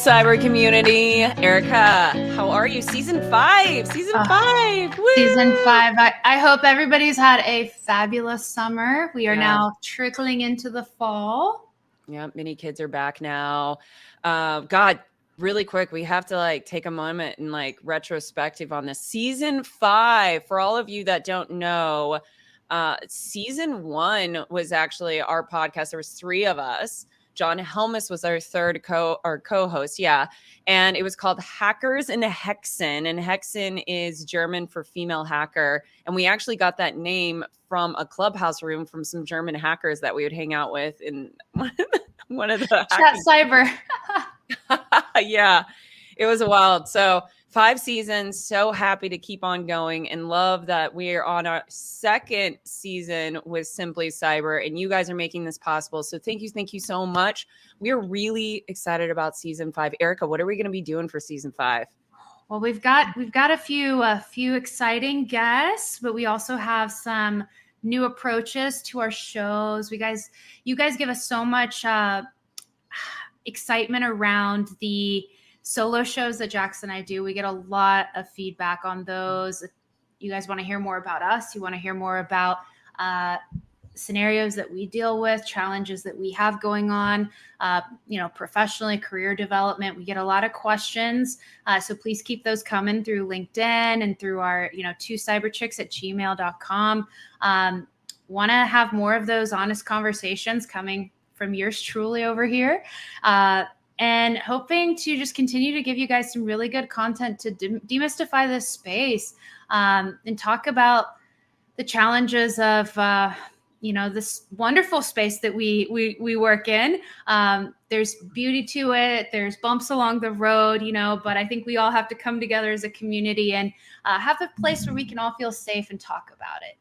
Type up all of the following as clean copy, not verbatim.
cyber community. Erika, how are you? Season 5. Woo! Season 5. I hope everybody's had a fabulous summer. We are now trickling into the fall. Yeah, many kids are back now. God, really quick, we have to take a moment and retrospective on this. Season 5, for all of you that don't know, season 1 was actually our podcast. There was 3 of us. John Helmus was our third co-host. Yeah. And it was called Hackers and Hexen. And Hexen is German for female hacker. And we actually got that name from a clubhouse room from some German hackers that we would hang out with in one of the Chat Cyber. Yeah, it was wild. So 5 seasons, so happy to keep on going and love that we are on our 2nd season with Simply Cyber and you guys are making this possible. So thank you so much. We are really excited about season 5. Erika, what are we going to be doing for season 5? Well, we've got a few exciting guests, but we also have some new approaches to our shows. You guys give us so much excitement around the solo shows that Jax and I do. We get a lot of feedback on those. You guys want to hear more about us. You want to hear more about scenarios that we deal with, challenges that we have going on, professionally, career development. We get a lot of questions. So please keep those coming through LinkedIn and through our, 2cyberchicks@gmail.com. Want to have more of those honest conversations coming from yours truly over here. And hoping to just continue to give you guys some really good content to demystify this space and talk about the challenges of, this wonderful space that we work in. There's beauty to it. There's bumps along the road, but I think we all have to come together as a community and have a place where we can all feel safe and talk about it.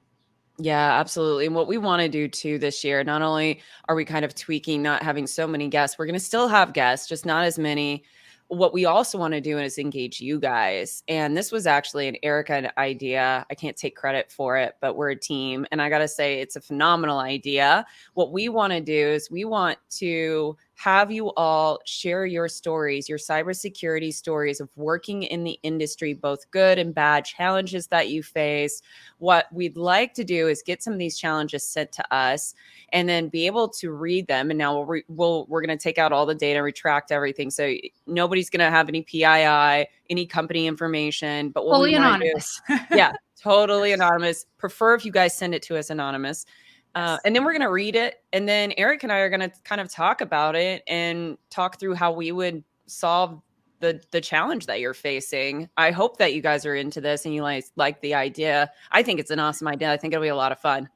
Yeah, absolutely. And what we want to do too this year, not only are we kind of tweaking, not having so many guests, we're going to still have guests, just not as many. What we also want to do is engage you guys. And this was actually an Erika idea. I can't take credit for it, but we're a team. And I got to say, it's a phenomenal idea. What we want to do is we want to have you all share your stories, your cybersecurity stories of working in the industry, both good and bad challenges that you face. What we'd like to do is get some of these challenges sent to us and then be able to read them. And now we're going to take out all the data, retract everything. So nobody's going to have any PII, any company information, but what fully we anonymous. Yeah, totally anonymous. Prefer if you guys send it to us anonymous. And then we're going to read it. And then Eric and I are going to kind of talk about it and talk through how we would solve the challenge that you're facing. I hope that you guys are into this and you like the idea. I think it's an awesome idea. I think it'll be a lot of fun.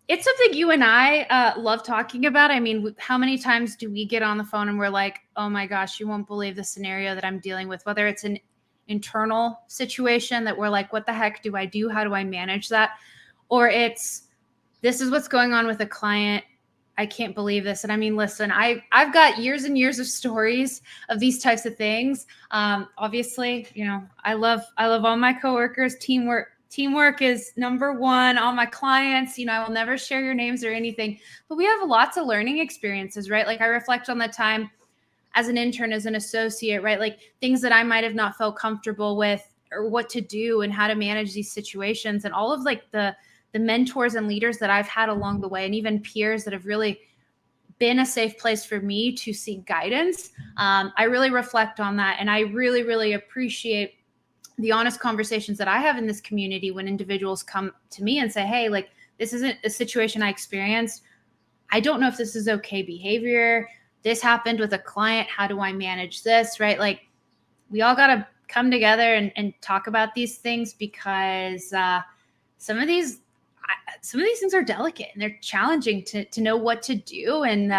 It's something you and I love talking about. I mean, how many times do we get on the phone and we're like, oh my gosh, you won't believe the scenario that I'm dealing with, whether it's an internal situation that we're like, what the heck do I do? How do I manage that? Or this is what's going on with a client. I can't believe this. And I mean, listen, I've got years and years of stories of these types of things. Obviously, I love all my coworkers. Teamwork is number one. All my clients, I will never share your names or anything, but we have lots of learning experiences, right? Like I reflect on the time as an intern, as an associate, right? Like things that I might have not felt comfortable with or what to do and how to manage these situations and all of the mentors and leaders that I've had along the way, and even peers that have really been a safe place for me to seek guidance. I really reflect on that. And I really, really appreciate the honest conversations that I have in this community when individuals come to me and say, hey, this isn't a situation I experienced. I don't know if this is okay behavior. This happened with a client. How do I manage this? Right? Like we all got to come together and talk about these things because some of these things are delicate and they're challenging to know what to do. And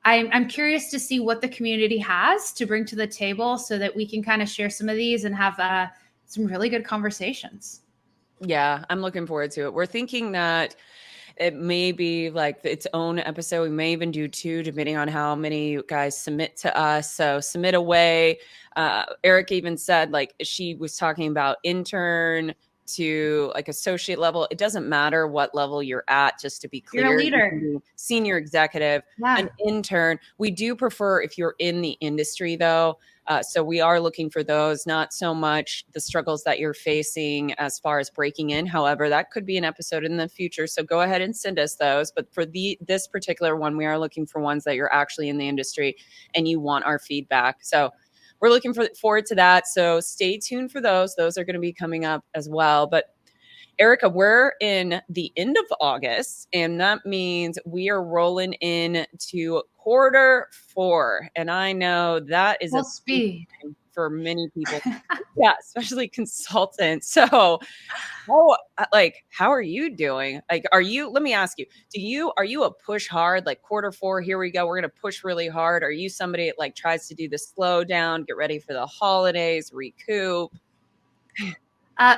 I'm curious to see what the community has to bring to the table so that we can kind of share some of these and have some really good conversations. Yeah, I'm looking forward to it. We're thinking that it may be its own episode. We may even do 2, depending on how many you guys submit to us. So submit away. Eric even said she was talking about intern to like associate level. It doesn't matter what level you're at, just to be You're a clear. You leader. can be senior executive, Yeah. an intern. We do prefer if you're in the industry though. So we are looking for those, not so much the struggles that you're facing as far as breaking in. However, that could be an episode in the future. So go ahead and send us those. But for this particular one, we are looking for ones that you're actually in the industry and you want our feedback. So we're looking forward to that. So stay tuned for those. Those are going to be coming up as well. But Erika, we're in the end of August, and that means we are rolling in to Q4. And I know that is Full a big speed. thing for many people. Yeah, especially consultants. So how are you doing? Like, let me ask you, are you a push hard, like Q4, here we go, we're going to push really hard? Are you somebody that like tries to do the slow down, get ready for the holidays, recoup?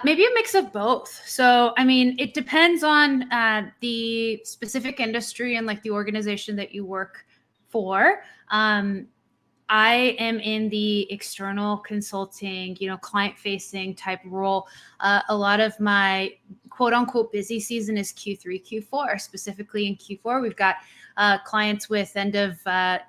Maybe a mix of both. So, I mean, it depends on the specific industry and like the organization that you work for. I am in the external consulting, client facing type role. A lot of my quote unquote busy season is Q3, Q4. Specifically in Q4, we've got clients with end of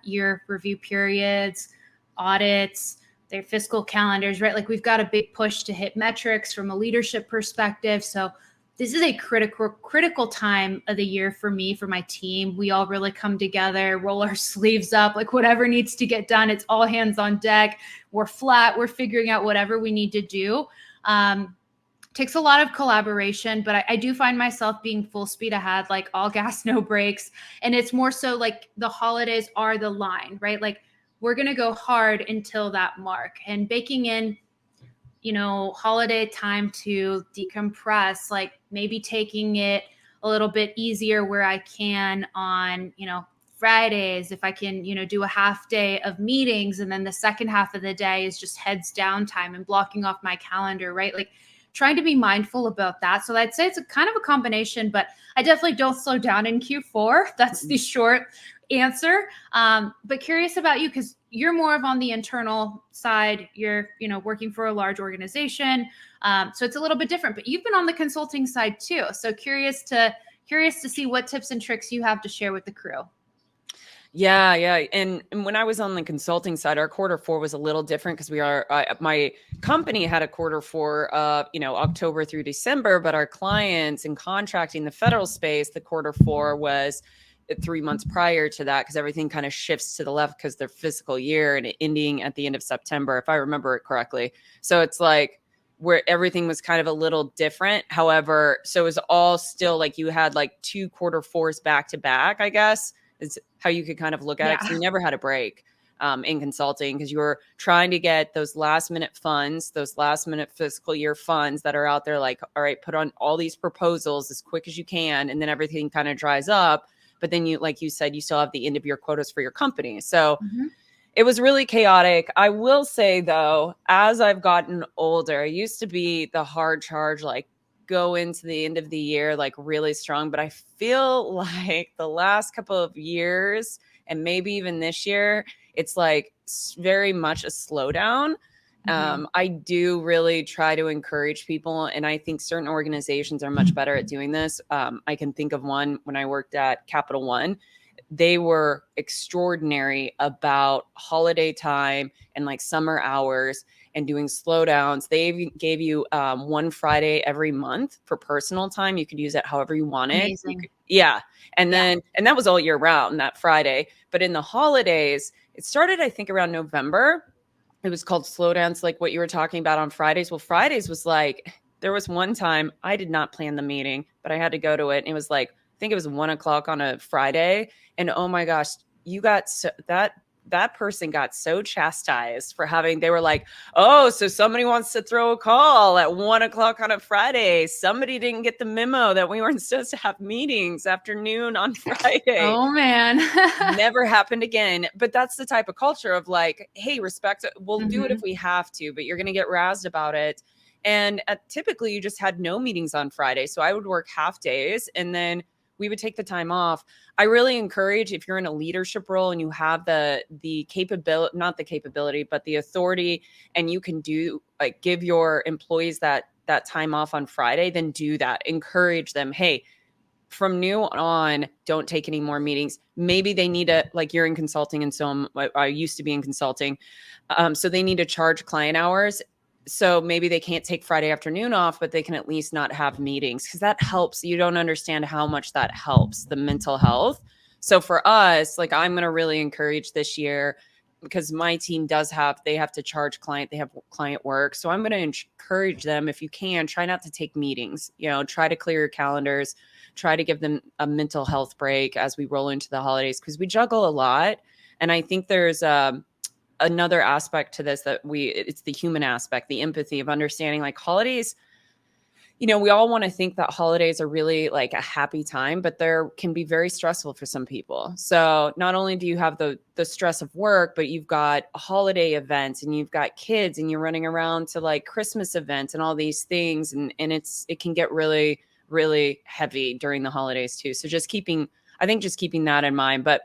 year review periods, audits, their fiscal calendars, right? Like we've got a big push to hit metrics from a leadership perspective. So this is a critical time of the year for me, for my team. We all really come together, roll our sleeves up, like whatever needs to get done. It's all hands on deck. We're flat. We're figuring out whatever we need to do. Takes a lot of collaboration, but I do find myself being full speed ahead, like all gas, no brakes. And it's more so like the holidays are the line, right? Like we're going to go hard until that mark, and baking in, holiday time to decompress, like maybe taking it a little bit easier where I can on, Fridays, if I can, do a half day of meetings. And then the second half of the day is just heads down time and blocking off my calendar, right? Like trying to be mindful about that. So I'd say it's a kind of a combination, but I definitely don't slow down in Q4. That's the short answer. But curious about you, because you're more of on the internal side. You're, working for a large organization. So it's a little bit different, but you've been on the consulting side too. So curious to see what tips and tricks you have to share with the crew. Yeah. And when I was on the consulting side, our Q4 was a little different because my company had a Q4, October through December, but our clients in contracting the federal space, the Q4 was 3 months prior to that, because everything kind of shifts to the left because their fiscal year and ending at the end of September, if I remember it correctly. So it's like where everything was kind of a little different. However, so it was all still like you had like 2 Q4s back to back, I guess, is how you could kind of look at it. 'Cause you never had a break in consulting, because you were trying to get those last minute funds, those last minute fiscal year funds that are out there, like, all right, put on all these proposals as quick as you can. And then everything kind of dries up. But then you, like you said, you still have the end of your quotas for your company. So it was really chaotic. I will say though, as I've gotten older, I used to be the hard charge, like go into the end of the year like really strong. But I feel like the last couple of years, and maybe even this year, it's like very much a slowdown. I do really try to encourage people, and I think certain organizations are much better at doing this. I can think of one when I worked at Capital One. They were extraordinary about holiday time and like summer hours and doing slowdowns. They gave you one Friday every month for personal time. You could use it however you wanted. Amazing. And that was all year round, that Friday. But in the holidays, it started, I think, around November. It was called slowdowns, like what you were talking about on Fridays. Well, Fridays was like, there was one time I did not plan the meeting, but I had to go to it. And it was like, I think it was 1:00 on a Friday. And oh my gosh, you got that person got so chastised for they were like, oh, so somebody wants to throw a call at 1:00 on a Friday. Somebody didn't get the memo that we weren't supposed to have meetings afternoon on Friday. Oh man. Never happened again. But that's the type of culture of like, hey, respect, we'll do it if we have to, but you're going to get razzed about it. And typically you just had no meetings on Friday. So I would work half days and then we would take the time off. I really encourage, if you're in a leadership role and you have the capability, not the capability, but the authority, and you can do like give your employees that that time off on Friday, then do that. Encourage them. Hey, from noon on, don't take any more meetings. Maybe they need to, like you're in consulting, and so I used to be in consulting. So they need to charge client hours. So maybe they can't take Friday afternoon off, but they can at least not have meetings, because that helps. You don't understand how much that helps the mental health. So for us, like I'm going to really encourage this year, because my team they have to charge client, they have client work. So I'm going to encourage them, if you can, try not to take meetings, try to clear your calendars, try to give them a mental health break as we roll into the holidays, because we juggle a lot. And I think there's another aspect to this it's the human aspect, the empathy of understanding, like holidays, we all want to think that holidays are really like a happy time, but there can be very stressful for some people. So not only do you have the stress of work, but you've got holiday events, and you've got kids, and you're running around to like Christmas events and all these things. And it can get really, really heavy during the holidays too. So just keeping that in mind. But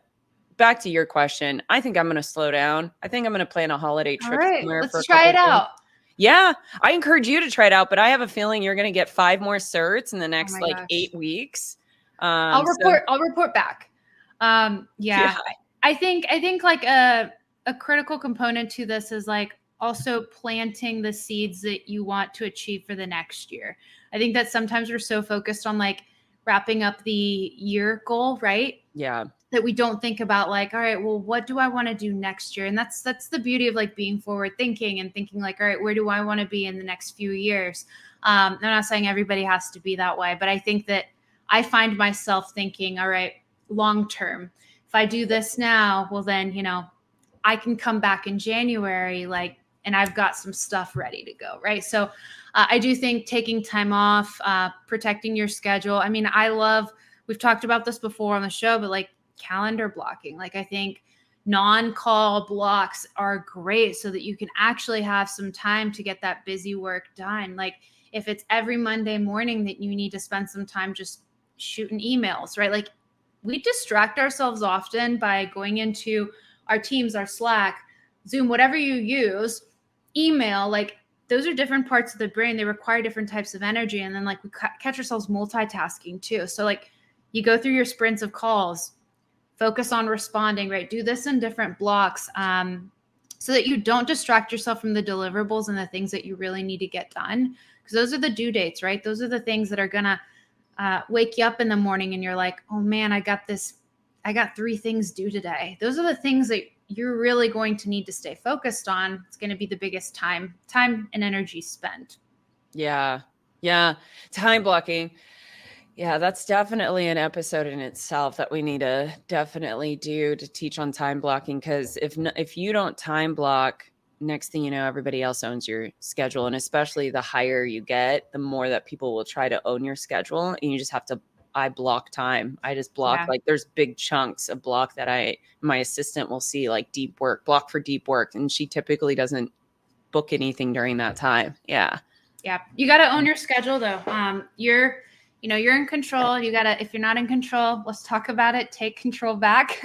back to your question, I think I'm going to slow down. I think I'm going to plan a holiday trip somewhere for a couple try it out. Yeah, I encourage you to try it out, but I have a feeling you're going to get 5 more certs in the next 8 weeks. I'll report back. Yeah. I think like a critical component to this is like also planting the seeds that you want to achieve for the next year. I think that sometimes we're so focused on like wrapping up the year goal, right? Yeah. That we don't think about like, all right, well, what do I want to do next year? And that's the beauty of like being forward thinking and thinking like, all right, where do I want to be in the next few years? I'm not saying everybody has to be that way, but I think that I find myself thinking, all right, long term, if I do this now, well then, I can come back in January, and I've got some stuff ready to go. Right. So I do think taking time off, protecting your schedule. I mean, we've talked about this before on the show, but like calendar blocking, like I think non-call blocks are great so that you can actually have some time to get that busy work done. Like if it's every Monday morning that you need to spend some time just shooting emails, right? Like we distract ourselves often by going into our Teams, our Slack, Zoom, whatever you use, email, like those are different parts of the brain. They require different types of energy. And then like we catch ourselves multitasking too. So like you go through your sprints of calls, focus on responding, right? Do this in different blocks so that you don't distract yourself from the deliverables and the things that you really need to get done. Because those are the due dates, right? Those are the things that are going to wake you up in the morning and you're like, oh man, I got 3 things due today. Those are the things that you're really going to need to stay focused on. It's going to be the biggest time and energy spent. Yeah. Yeah. Time blocking. Yeah, that's definitely an episode in itself that we need to definitely do to teach on time blocking. Because if you don't time block, next thing you know, everybody else owns your schedule. And especially the higher you get, the more that people will try to own your schedule. And you just have to, I block time. I just block, like there's big chunks of block that my assistant will see, like deep work, block for deep work. And she typically doesn't book anything during that time. Yeah. Yeah. You got to own your schedule though. You're in control. If you're not in control, let's talk about it. Take control back.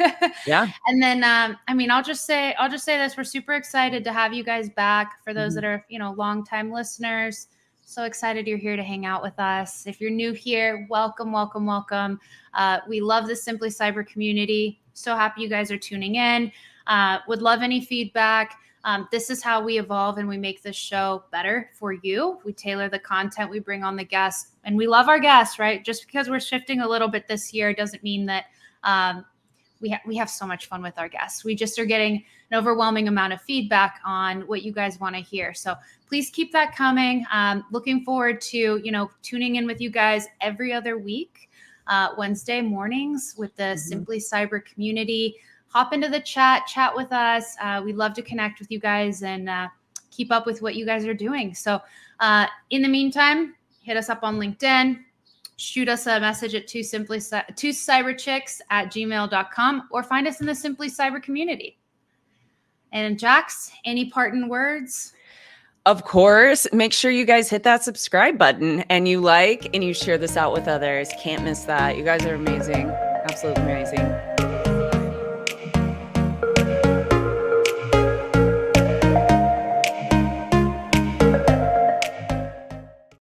Yeah. And then, I'll just say this. We're super excited to have you guys back. For those that are, longtime listeners, so excited you're here to hang out with us. If you're new here, welcome, welcome, welcome. We love the Simply Cyber community. So happy you guys are tuning in. Would love any feedback. This is how we evolve and we make this show better for you. We tailor the content, we bring on the guests, and we love our guests, right? Just because we're shifting a little bit this year doesn't mean that we have so much fun with our guests. We just are getting an overwhelming amount of feedback on what you guys want to hear. So please keep that coming. Looking forward to, tuning in with you guys every other week, Wednesday mornings with the Simply Cyber community. Hop into the chat with us. We love to connect with you guys and keep up with what you guys are doing. So in the meantime, hit us up on LinkedIn, shoot us a message at 2cyberchicks@gmail.com or find us in the Simply Cyber community. And Jax, any parting words? Of course, make sure you guys hit that subscribe button and you like and you share this out with others. Can't miss that. You guys are amazing. Absolutely amazing.